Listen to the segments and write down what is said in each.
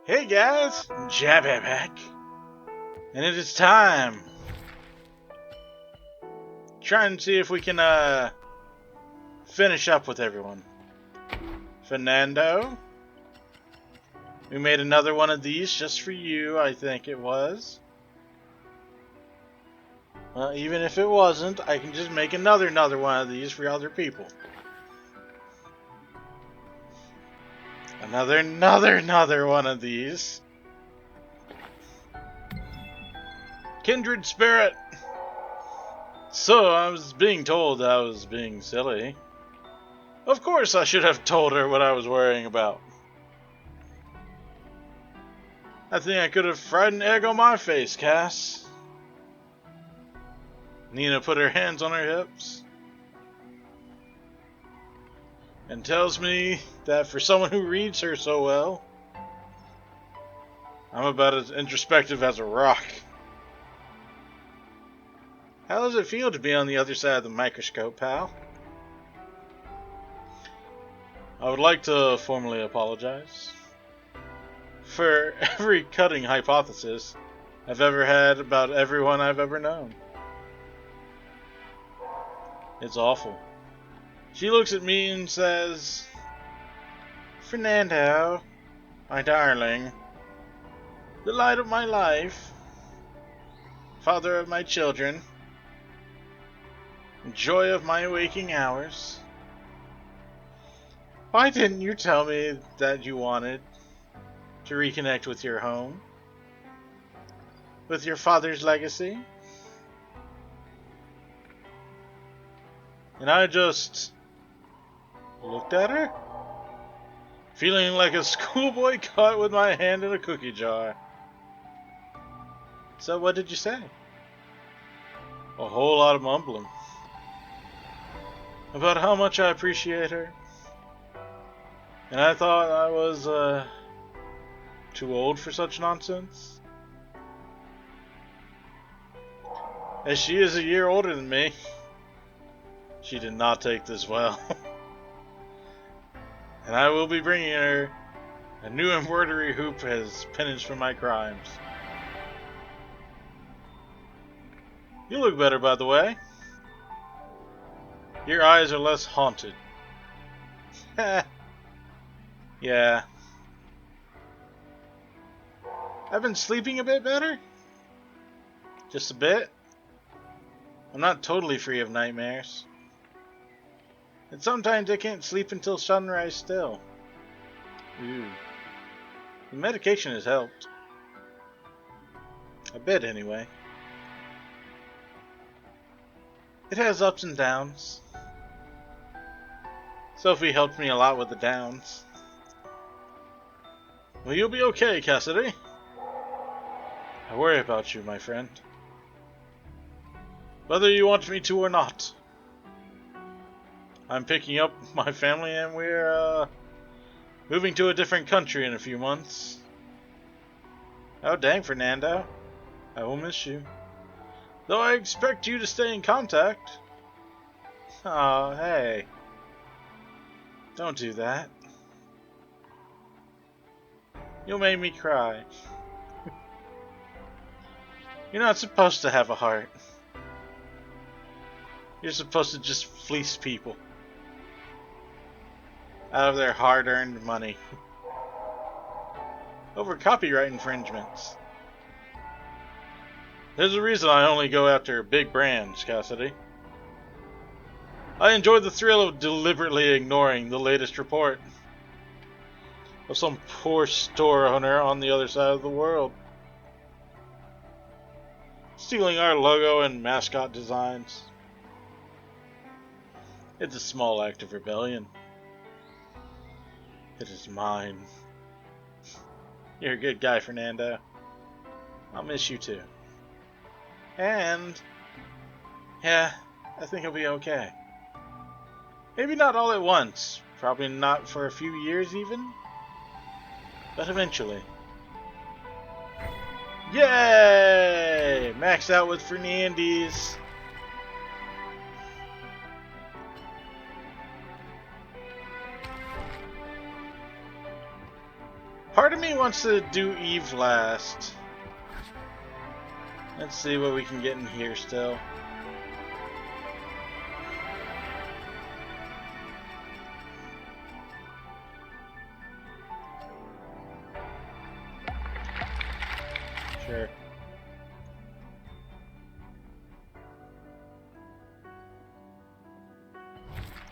Hey guys, Jabba back, and it is time. Try and see if we can finish up with everyone. Fernando, we made another one of these just for you, I think it was. Well, even if it wasn't, I can just make another one of these for other people. Another one of these. Kindred spirit. So I was being told I was being silly. Of course I should have told her what I was worrying about. I think I could have fried an egg on my face, Cass. Nina put her hands on her hips and tells me that for someone who reads her so well, I'm about as introspective as a rock. How does it feel to be on the other side of the microscope, pal? I would like to formally apologize for every cutting hypothesis I've ever had about everyone I've ever known. It's awful. She looks at me and says, Fernando, my darling, the light of my life, father of my children, joy of my waking hours. Why didn't you tell me that you wanted to reconnect with your home? With your father's legacy? And I just looked at her, feeling like a schoolboy caught with my hand in a cookie jar. So what did you say? A whole lot of mumbling about how much I appreciate her. And I thought I was too old for such nonsense. As she is a year older than me, she did not take this well. And I will be bringing her a new embroidery hoop as penance for my crimes. You look better, by the way. Your eyes are less haunted. Yeah. I've been sleeping a bit better. Just a bit. I'm not totally free of nightmares. And sometimes I can't sleep until sunrise still. Ooh. The medication has helped. A bit, anyway. It has ups and downs. Sophie helped me a lot with the downs. Well, you'll be okay, Cassidy. I worry about you, my friend. Whether you want me to or not. I'm picking up my family and we're moving to a different country in a few months. Oh dang, Fernando. I will miss you. Though I expect you to stay in contact. Oh, hey. Don't do that. You'll make me cry. You're not supposed to have a heart. You're supposed to just fleece people out of their hard-earned money over copyright infringements. There's a reason I only go after big brands, Cassidy. I enjoy the thrill of deliberately ignoring the latest report of some poor store owner on the other side of the world, stealing our logo and mascot designs. It's a small act of rebellion. It is mine. You're a good guy, Fernando. I'll miss you too. And, yeah, I think I'll be okay. Maybe not all at once. Probably not for a few years even. But eventually. Yay! Maxed out with Fernandes. Part of me wants to do Eve last. Let's see what we can get in here still. Sure.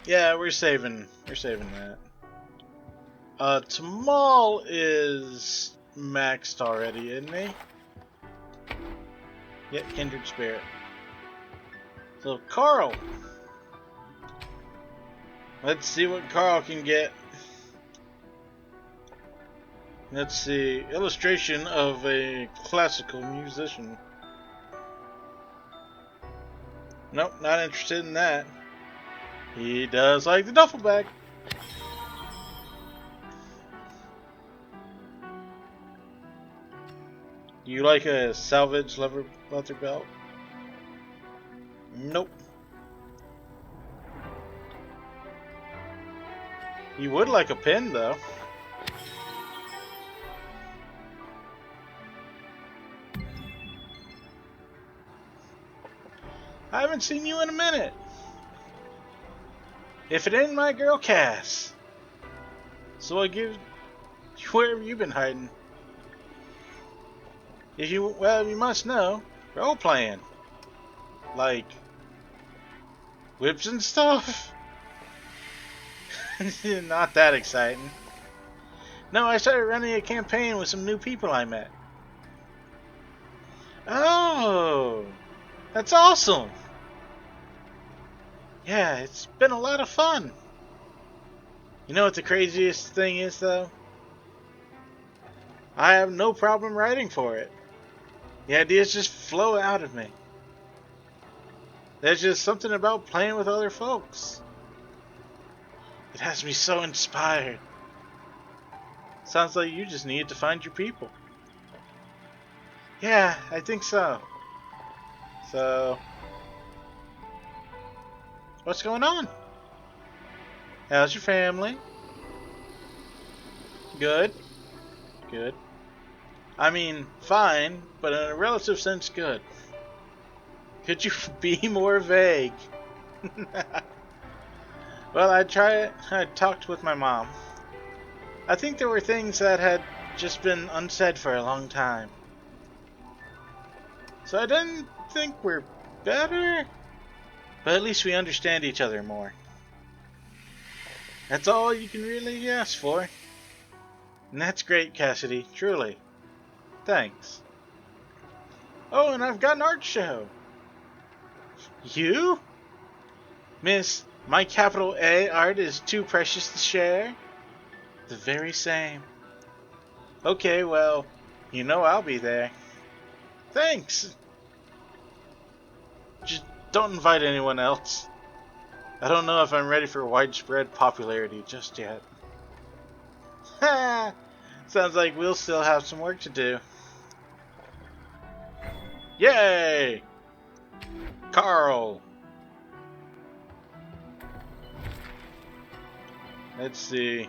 Yeah, we're saving that. Tamal is maxed already, isn't he? Yep, Kindred Spirit. So, Carl. Let's see what Carl can get. Let's see. Illustration of a classical musician. Nope, not interested in that. He does like the duffel bag. You like a salvage leather belt? Nope. You would like a pin, though. I haven't seen you in a minute. If it ain't my girl Cass. So I give... Where have you been hiding? Well, you must know. Role-playing. Like... whips and stuff? Not that exciting. No, I started running a campaign with some new people I met. Oh! That's awesome! Yeah, it's been a lot of fun. You know what the craziest thing is, though? I have no problem writing for it. The ideas just flow out of me. There's just something about playing with other folks. It has me so inspired. Sounds like you just needed to find your people. Yeah, I think so. So... what's going on? How's your family? Good. Good. I mean, fine, but in a relative sense, good. Could you be more vague? Well, I talked with my mom. I think there were things that had just been unsaid for a long time. So I didn't think we're better, but at least we understand each other more. That's all you can really ask for. And that's great, Cassidy, truly. Thanks. Oh, and I've got an art show. You? Miss, my capital A art is too precious to share? The very same. Okay, well, you know I'll be there. Thanks! Just don't invite anyone else. I don't know if I'm ready for widespread popularity just yet. Ha! Sounds like we'll still have some work to do. Yay! Carl! Let's see.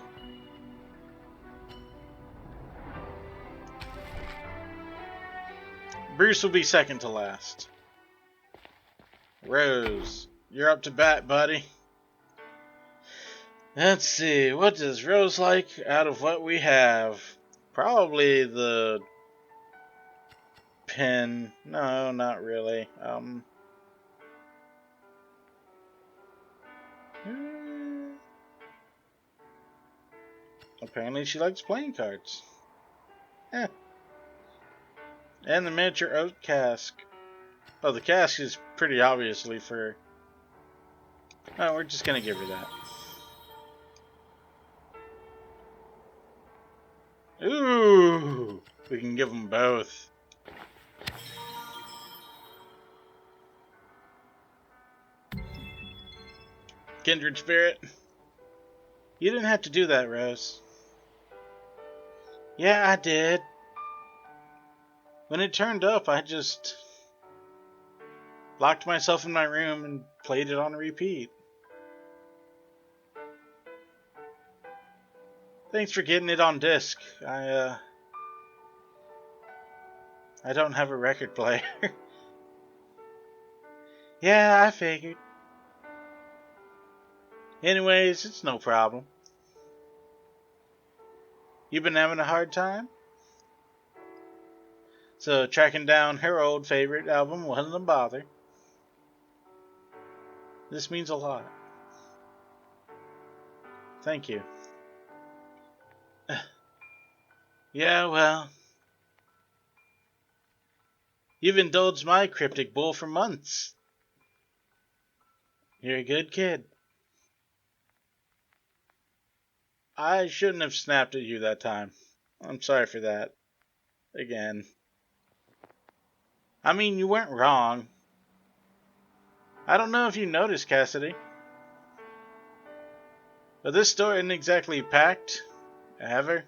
Bruce will be second to last. Rose, you're up to bat, buddy. Let's see, what does Rose like out of what we have? Probably the pen. No, not really. Apparently she likes playing cards. Eh. And the miniature oak cask. Oh, the cask is pretty obviously for... oh, we're just gonna give her that. Ooh! We can give them both. Kindred Spirit. You didn't have to do that, Rose. Yeah, I did. When it turned up, I just locked myself in my room and played it on repeat. Thanks for getting it on disc. I don't have a record player. Yeah, I figured. Anyways, it's no problem. You been having a hard time? So tracking down her old favorite album wasn't a bother. This means a lot. Thank you. Yeah, well, you've indulged my cryptic bull for months. You're a good kid. I shouldn't have snapped at you that time. I'm sorry for that. Again. I mean, you weren't wrong. I don't know if you noticed, Cassidy, but this store isn't exactly packed. Ever.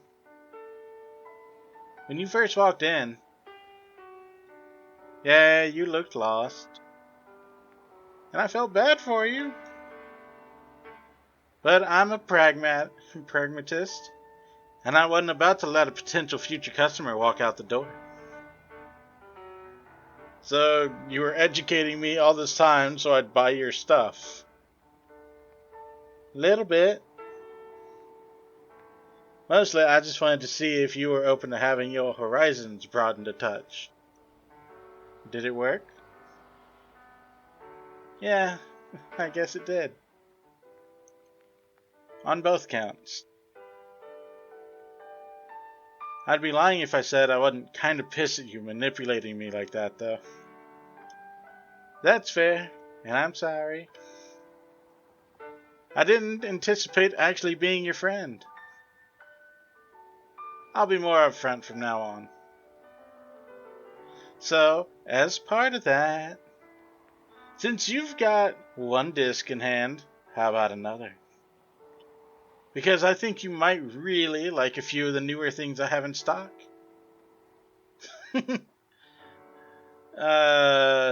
When you first walked in, yeah, you looked lost. And I felt bad for you. But I'm a pragmatist, and I wasn't about to let a potential future customer walk out the door. So you were educating me all this time so I'd buy your stuff. Little bit. Mostly I just wanted to see if you were open to having your horizons broadened a touch. Did it work? Yeah, I guess it did. On both counts. I'd be lying if I said I wasn't kind of pissed at you manipulating me like that, though. That's fair, and I'm sorry. I didn't anticipate actually being your friend. I'll be more upfront from now on. So, as part of that, since you've got one disc in hand, how about another? Because I think you might really like a few of the newer things I have in stock.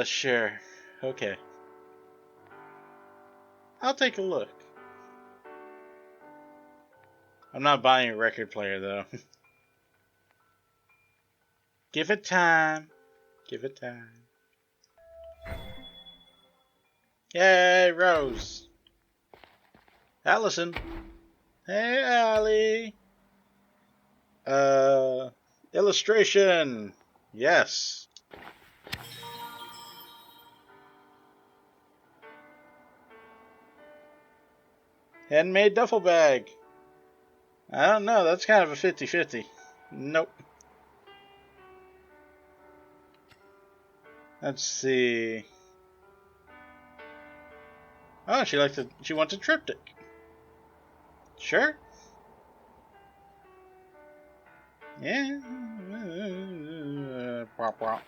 Sure. Okay. I'll take a look. I'm not buying a record player, though. Give it time. Give it time. Yay, Rose. Allison. Hey, Allie. Illustration. Yes. Handmade duffel bag. I don't know. That's kind of a 50-50. Nope. Let's see. Oh, she wants a triptych. Sure. Yeah. Pop, pop.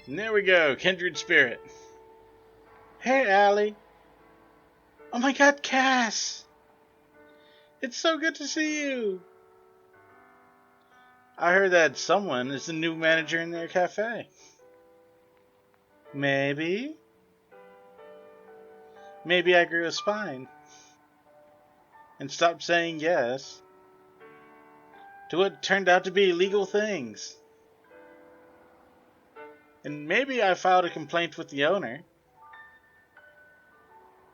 And there we go. Kindred spirit. Hey, Allie. Oh my God, Cass. It's so good to see you. I heard that someone is the new manager in their cafe. Maybe. Maybe I grew a spine and stopped saying yes to what turned out to be illegal things. And maybe I filed a complaint with the owner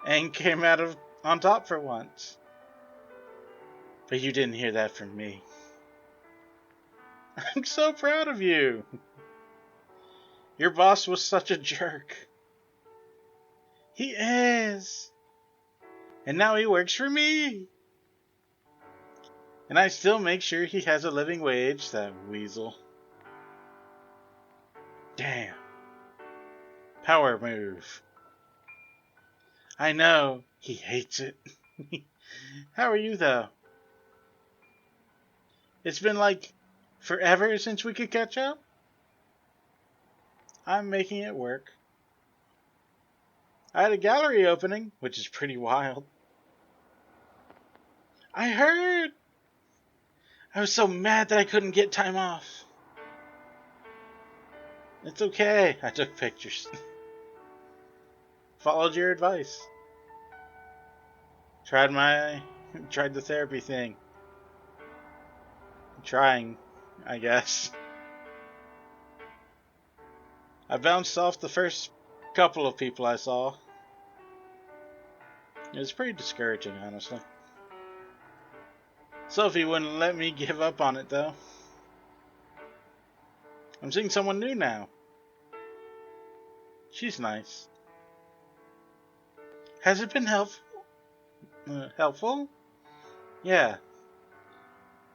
and came out on top for once. But you didn't hear that from me. I'm so proud of you. Your boss was such a jerk. He is. And now he works for me. And I still make sure he has a living wage, that weasel. Damn. Power move. I know. He hates it. How are you, though? It's been like forever since we could catch up. I'm making it work. I had a gallery opening, which is pretty wild. I heard. I was so mad that I couldn't get time off. It's okay. I took pictures. Followed your advice. Tried the therapy thing. Trying, I guess. I bounced off the first couple of people I saw. It was pretty discouraging, honestly. Sophie wouldn't let me give up on it, though. I'm seeing someone new now. She's nice. Has it been helpful? Yeah.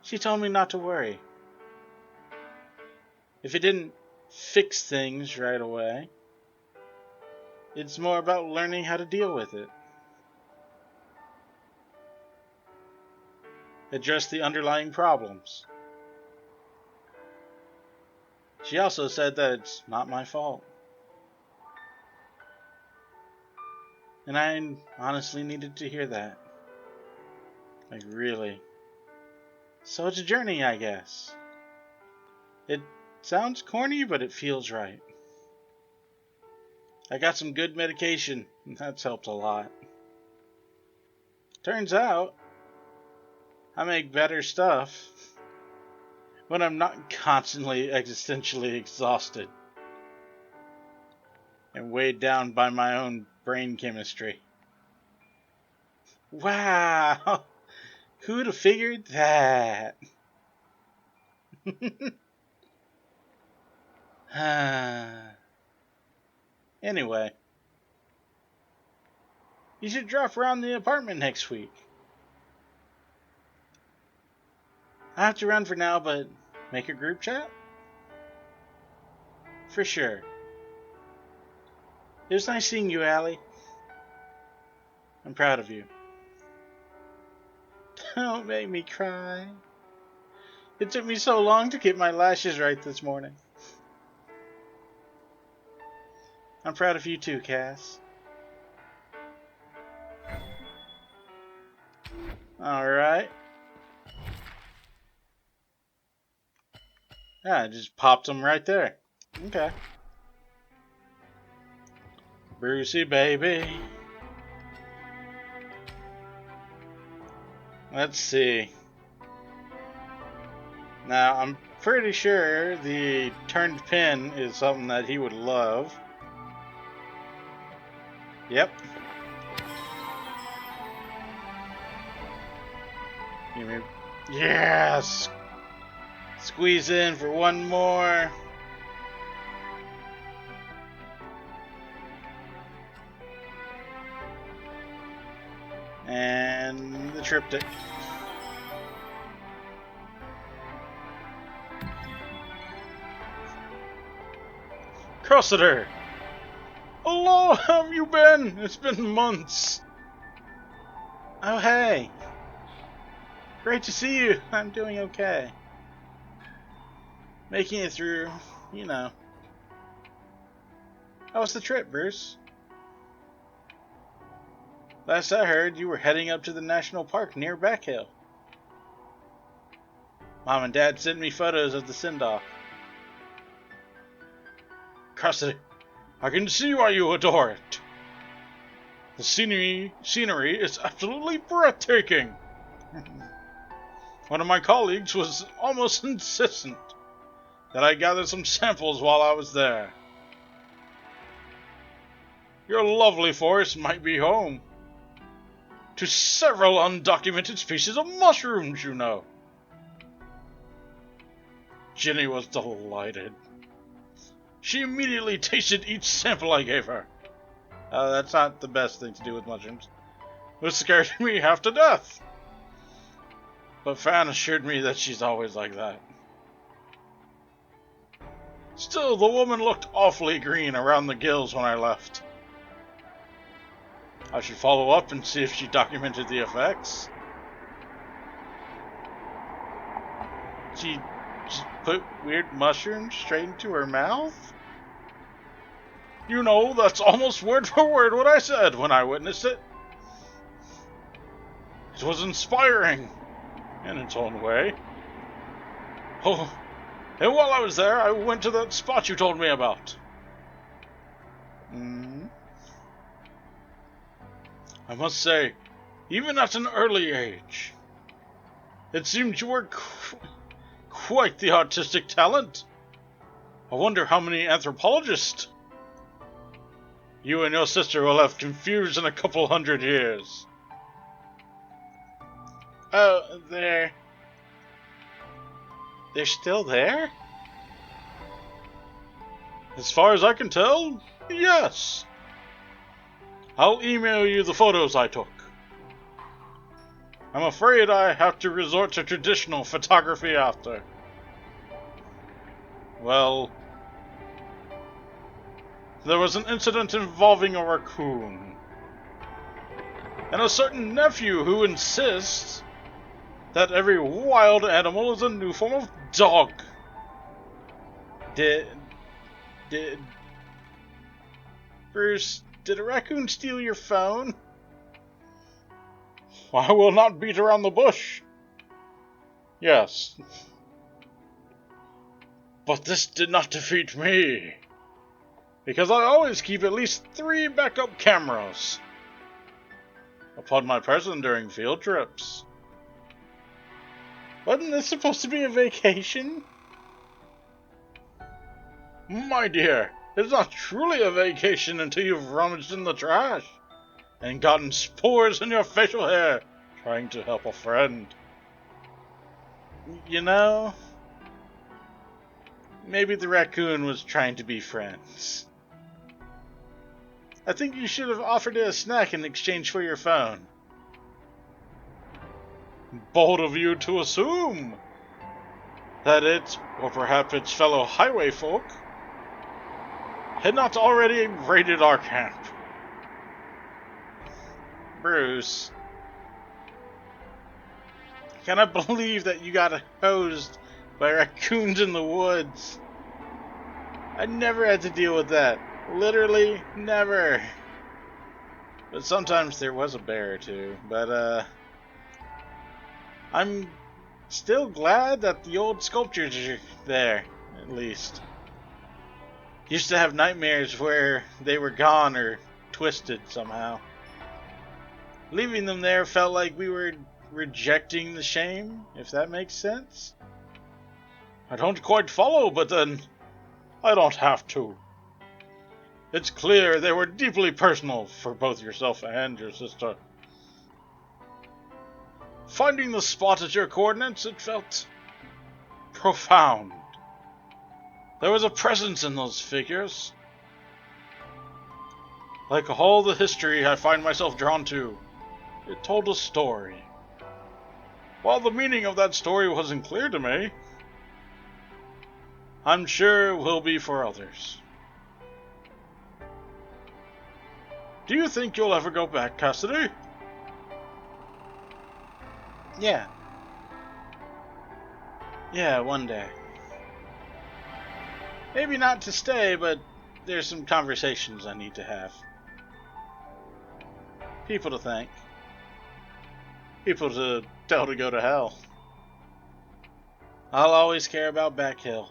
She told me not to worry. If it didn't fix things right away, it's more about learning how to deal with it. Address the underlying problems. She also said that it's not my fault. And I honestly needed to hear that. Like, really. So it's a journey, I guess. It sounds corny, but it feels right. I got some good medication, and that's helped a lot. Turns out, I make better stuff when I'm not constantly existentially exhausted and weighed down by my own brain chemistry. Wow! Who'd have figured that? Anyway, you should drop around the apartment next week. I have to run for now, but make a group chat? For sure. It was nice seeing you, Allie. I'm proud of you. Don't make me cry. It took me so long to get my lashes right this morning. I'm proud of you too, Cass. Alright. Yeah, I just popped them right there. Okay. Brucey, baby. Let's see. Now, I'm pretty sure the turned pin is something that he would love. Yep. Give me... Yes! Squeeze in for one more. And the triptych. Cressida! Hello, how have you been? It's been months. Oh, hey. Great to see you. I'm doing okay. Making it through, you know. How was the trip, Bruce? Last I heard, you were heading up to the national park near Back Hill. Mom and Dad sent me photos of the send-off. Cressida, I can see why you adore it. The scenery is absolutely breathtaking. One of my colleagues was almost insistent that I gather some samples while I was there. Your lovely forest might be home to several undocumented species of mushrooms, you know. Jenny was delighted. She immediately tasted each sample I gave her. That's not the best thing to do with mushrooms. It scared me half to death. But Fan assured me that she's always like that. Still, the woman looked awfully green around the gills when I left. I should follow up and see if she documented the effects. She just put weird mushrooms straight into her mouth? You know, that's almost word for word what I said when I witnessed it. It was inspiring, in its own way. Oh, and while I was there, I went to that spot you told me about. I must say, even at an early age. It seems you were quite the artistic talent. I wonder how many anthropologists you and your sister will have confused in a couple 100 years. Oh, they're still there? As far as I can tell, yes. I'll email you the photos I took. I'm afraid I have to resort to traditional photography after. Well, there was an incident involving a raccoon, and a certain nephew who insists that every wild animal is a new form of dog. Did Bruce, did a raccoon steal your phone? I will not beat around the bush. Yes. But this did not defeat me, because I always keep at least 3 backup cameras upon my person during field trips. Wasn't this supposed to be a vacation? My dear, it's not truly a vacation until you've rummaged in the trash and gotten spores in your facial hair trying to help a friend. You know, maybe the raccoon was trying to be friends. I think you should have offered it a snack in exchange for your phone. Bold of you to assume that it, or perhaps its fellow highway folk, had not already raided our camp. Bruce, I cannot believe that you got hosed by raccoons in the woods. I never had to deal with that. Literally, never. But sometimes there was a bear or two. But, I'm still glad that the old sculptures are there, at least. Used to have nightmares where they were gone or twisted somehow. Leaving them there felt like we were rejecting the shame, if that makes sense. I don't quite follow, but then I don't have to. It's clear they were deeply personal for both yourself and your sister. Finding the spot as your coordinates, it felt profound. There was a presence in those figures. Like all the history I find myself drawn to, it told a story. While the meaning of that story wasn't clear to me, I'm sure it will be for others. Do you think you'll ever go back, Cassidy? Yeah. Yeah, one day. Maybe not to stay, but there's some conversations I need to have. People to thank. People to tell to go to hell. I'll always care about Back Hill.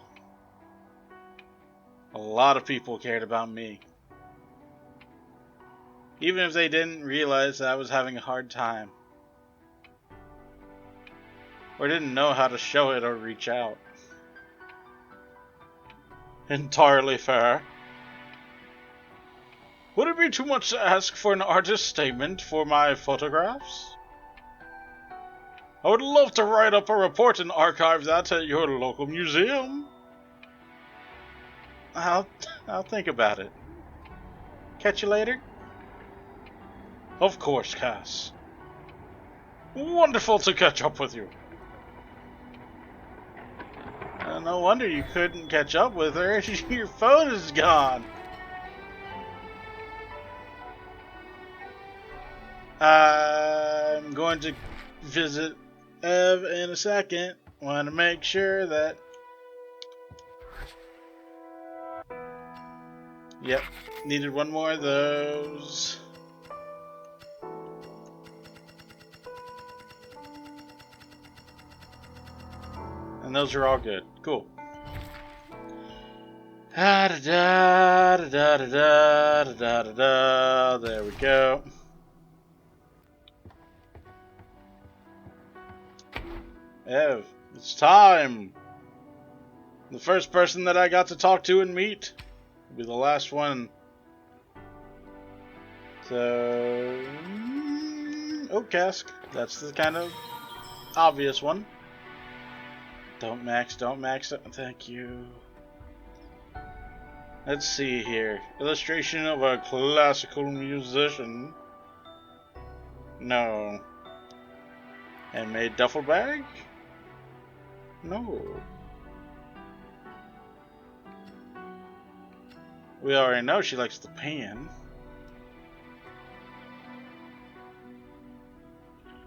A lot of people cared about me. Even if they didn't realize that I was having a hard time. Or didn't know how to show it or reach out. Entirely fair. Would it be too much to ask for an artist's statement for my photographs? I would love to write up a report and archive that at your local museum. I'll think about it. Catch you later? Of course, Cass. Wonderful to catch up with you. No wonder you couldn't catch up with her. Your phone is gone. I'm going to visit Ev in a second. Want to make sure that... Yep, needed one more of those. And those are all good. Cool. Da da da da da da da da da. There we go. Ev, it's time! The first person that I got to talk to and meet will be the last one. So... oh, Cask. That's the kind of obvious one. Don't max. Thank you. Let's see here. Illustration of a classical musician. No. Handmade duffel bag? No. We already know she likes the pan.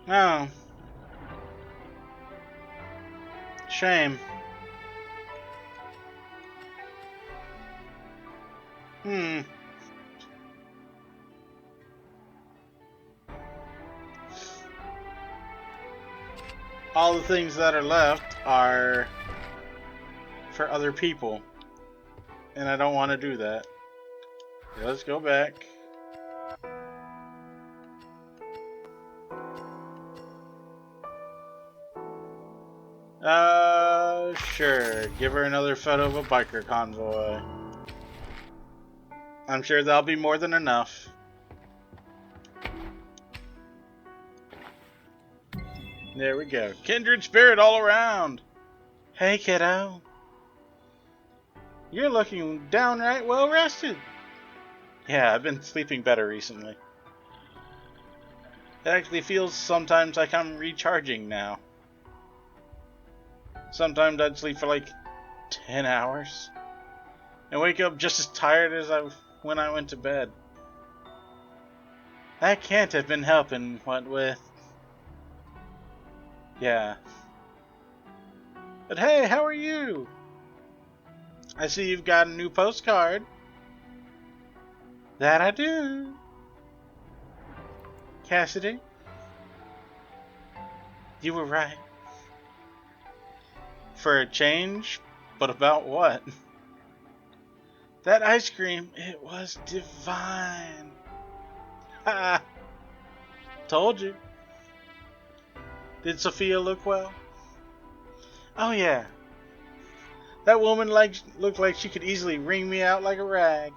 No. Shame. All the things that are left are for other people. And I don't want to do that. Let's go back. Sure. Give her another photo of a biker convoy. I'm sure that'll be more than enough. There we go. Kindred spirit all around. Hey, kiddo. You're looking downright well rested. Yeah, I've been sleeping better recently. It actually feels sometimes like I'm recharging now. Sometimes I'd sleep for like 10 hours and wake up just as tired as when I went to bed. I can't have been helping what with. Yeah. But hey, how are you? I see you've got a new postcard. That I do. Cassidy, you were right. For a change, but about what? That ice cream, it was divine. Ha! Told you. Did Sophia look well? Oh yeah. That woman looked like she could easily wring me out like a rag.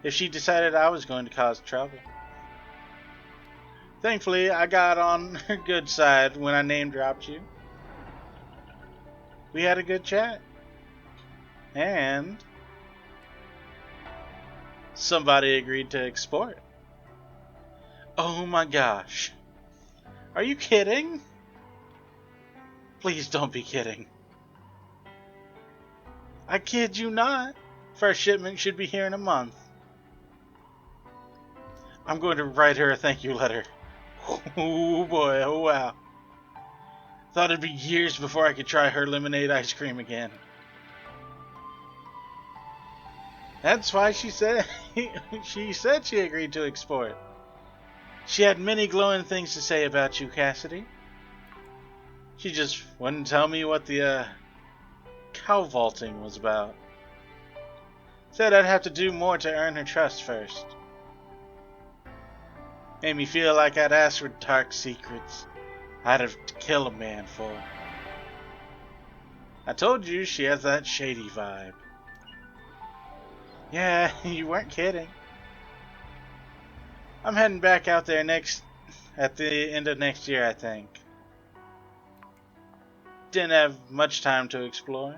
If she decided I was going to cause trouble. Thankfully, I got on her good side when I name dropped you. We had a good chat. And somebody agreed to export. Oh my gosh. Are you kidding? Please don't be kidding. I kid you not. First shipment should be here in a month. I'm going to write her a thank you letter. Oh boy, oh wow. Thought it'd be years before I could try her lemonade ice cream again. That's why she said she agreed to export. She had many glowing things to say about you, Cassidy. She just wouldn't tell me what the cow vaulting was about. Said I'd have to do more to earn her trust first. Made me feel like I'd asked for dark secrets I'd have to kill a man for. I told you she has that shady vibe. Yeah, you weren't kidding. I'm heading back out there at the end of next year, I think. Didn't have much time to explore.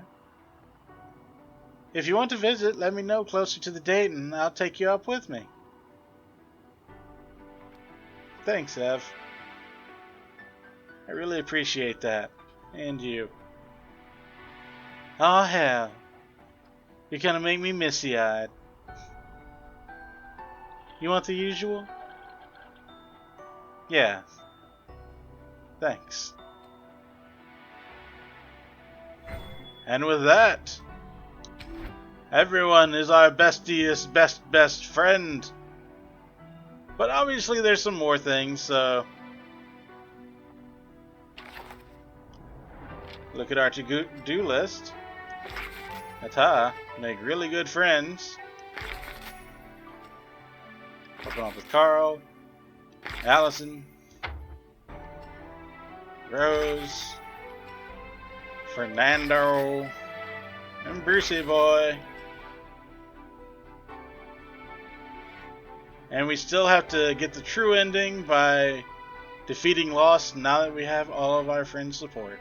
If you want to visit, let me know closer to the date and I'll take you up with me. Thanks, Ev. I really appreciate that. And you. Oh hell. You're gonna make me misty-eyed. You want the usual? Yeah. Thanks. And with that, everyone is our bestiest, best friend. But obviously there's some more things, so look at our to-do list. Ta-ta. Make really good friends. Open up with Carl, Allison, Rose, Fernando, and Brucey boy. And we still have to get the true ending by defeating Lost now that we have all of our friends' support.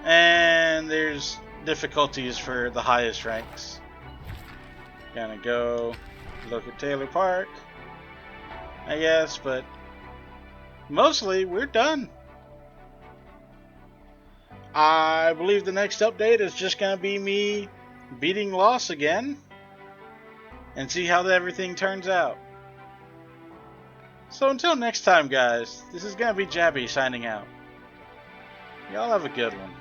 And there's difficulties for the highest ranks. Gonna go look at Taylor Park, I guess, but mostly we're done. I believe the next update is just gonna be me beating Lost again and see how everything turns out. So until next time, guys, this is gonna be Jabby signing out. Y'all have a good one.